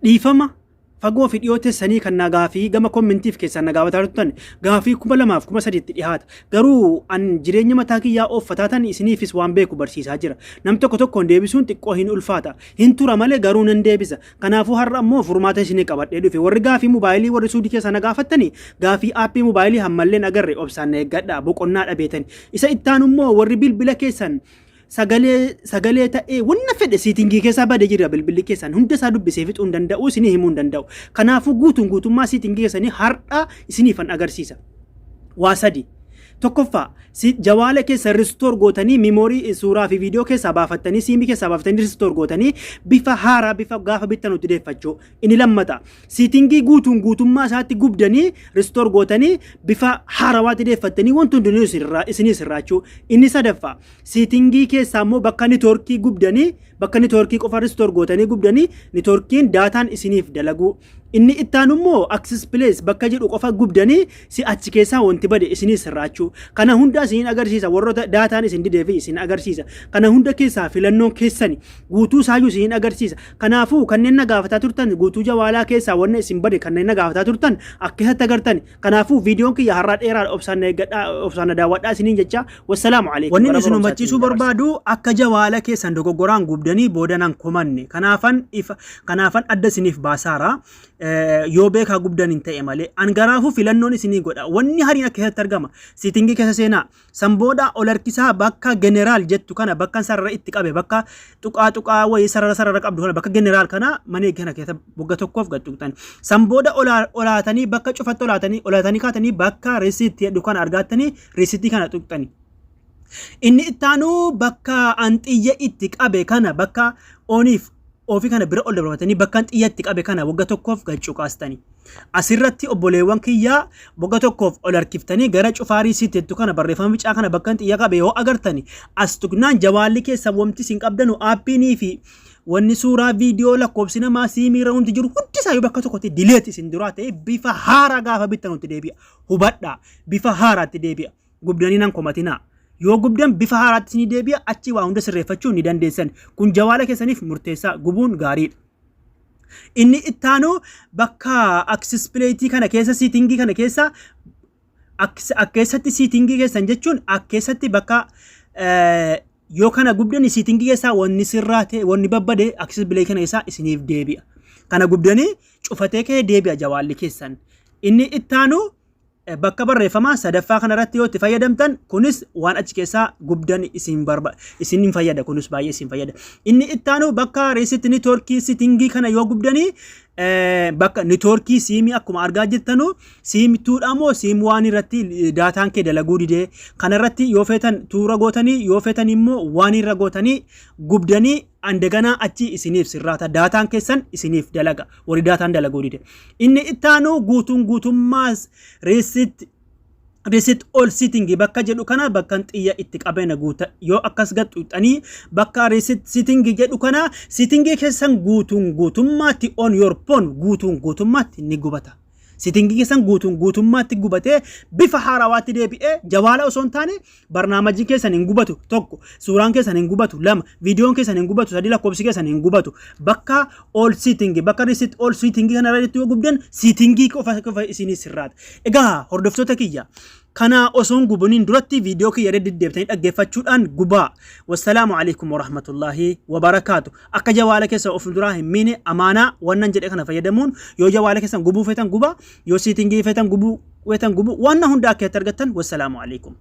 dhiifama fagoo fi dhiyoo teessanii kan nagaa fi gama kommentiif keessan nagaa bataa turtan gaafii 2013 dhiyaata garuu an jireenya mataa kiyyaa ooffatatan isiniifis waan beeku barsiisaa jira nam tokkoon deebisuun xiqqoo hin ulfaata hin tura malee garuu nan deebisa kanaafuu har'a ammoo furmaata isinii qabadhee dhufe warri gaafii mobaayilii warri suudii keessa nagaafattanii gaafii aappii mobaayilii hammalleen agarre obsaan eeggadhaa boqonnaa dhabeetan isa ittaan immoo warri bilbila keessan sagalee ta'ee wanna fedhe siitingii keessaa badee jira bilbilli keessan hunda isaa dubbisee fixuu hin danda'u isinii himuu hin danda'u kanaafuu guutummaa siitingii keessanii har'a isiniifan agarsiisa waa sadi tokkoffaa jawaala keessa restore gootanii memorii suuraa fi viidiyoo keessaa baafattanii siimii keessaa baafattanii restore gootanii bifa haaraa bifa gaafa bittan utti deeffachuu inni lammata siitingii guutummaa isaatti gubdanii restore gootanii bifa haarawaatti deeffattanii wanti hundinuu isinii sirraachuu inni sadaffaa siitingii keessaa immoo bakka niitoorkii gubdanii bakka niitoorkii qofa restore gootanii gubdanii niitoorkiin daataan isiniif dalaguu inni ittaanu immoo access place bakka jedhu qofa gubdanii si achi keessaa wanti bade isinii sirraachuu kana hunda isin agarsiisa warroota daataan isin didee fi isin agarsiisa kana hunda keessaa filannoon keessani guutuu saayyuu isin agarsiisa kanaafuu kanneen na gaafataa turtan guutuu jawaalaa keessaa wanna isin bade kanneen na gaafataa turtan akkasatti agartan kanaafuu viidiyoon kiyya har'aa dheeraa obsaan daawwadhaa isiniin jecha wassalaamu alaykum wanni isin hubachiisuu barbaadu akka jawaala keessan dogoggoraan gubdanii boodanan komanne kanaafan adda isiniif baasaara yoo beekaa gubdan hin ta'e malee angaraafuu filannoon isinii godha wanni hariin akka keessatti argama siitingii keessa seenaa sanbooda ol harkisaa bakka generaal jettu kana bakka sarara itti qabe bakka tuqaa wayii sarara qabdu kana bakka generaal kana manee kana keessa bogga tokkoof gadtuqtan sanbooda olaatanii bakka cufatti olaatanii kaatanii bakka resiitii jedhu kana argattanii resiitii kana tuqtanii inni ittaanuu bakka anxiyya itti qabe kana bakka ooniif ofii kana bira ol dabalatanii bakka xiyyatti qabe kana wagga tokkoof gachuuqaastanii asirratti obboleewwan kiyyaa wagga tokkoof ol harkiftanii gara cufaarii siitettu kana barreeffama bicaa kana bakka xiyya qabe yoo agartanii as tuqnaan jawaalli keessa wamti isin qabdanu aappiinii fi wanni suuraa viidiyoo lakkoobsi namaa siimii irra hundi jiru hundi isaa yoo bakka tokkotti dileet isin duraa ta'e bifa haaraa gaafa bittanutti deebi'a hubadhaa bifa haaraatti deebi'a gubdanii nan komatinaa yoo gubdan bifa haaraatti isinii deebi'a achi waa hunda sirreeffachuu ni dandeessan kun jawaala keessaniif murteessaa gubuun gaariidha inni ittaanu bakka access plate kana keessa siitingii kana keessa akkeessatti siitingii keessan jechuun akkeessatti bakka yoo kana gubdan siitingii keessaa wanni sirraate wanni babbade access plate kana keessaa isiniif deebi'a kana gubdanii cufatee kee deebi'a jawaalli keessan inni ittaanu bakka barreeffamaa sadaffaa kanarratti yoo itti fayyadamtan kunis waan achi keessaa gubdan isin fayyada kunis baay'ee isin fayyada inni ittaanu bakka reesitti niitoorkii siitingii kana yoo gubdanii bakka niitoorkii siimii akkuma argaa jirtanu siimituudha moo siim waan irratti daataan kee dalaguu didee kanarratti yoo feetan tuura gootanii yoo feetan immoo waan irra gootanii gubdanii andaganaa achi isiniif sirraata daataan keessan isiniif dalaga warri daataan dalaguu dide inni ittaanu guutummaas resit all sitting bakka jedhu kana bakka xiyya itti qabeena guuta yoo akkas gadhuxanii bakka resit sitting jedhu kana sitting keessan guutummaatti on your phone guutummaatti ni gubata sitting keessan guutummaatti gubatee bifa haarawaatti deebi'ee jawaala osoo hin taane barnaamijii keessan hin gubatu tokko suuraan keessan hin gubatu lama viidiyoon keessan hin gubatu sadii lakkoobsi keessan hin gubatu bakka all sitting bakka resit all sitting kana irratti yoo gubdan sitting qofa isinii sirraata egaa hordoftoota kiyya kana osoon gubuniin duratti viidiyoo kiyya deddeebitanii dhaggeeffachuudhaan gubaa wassalaamu alaykum warahmatullaahi wabarakaatu akka jawaala keessa of duraa hin miine amaanaa wannan jedhe kana fayyadamuun yoo jawaala keessan gubuu feetan gubaa yoo siitingii feetan gubuu waan hunda akka argattan wassalaamu alaykum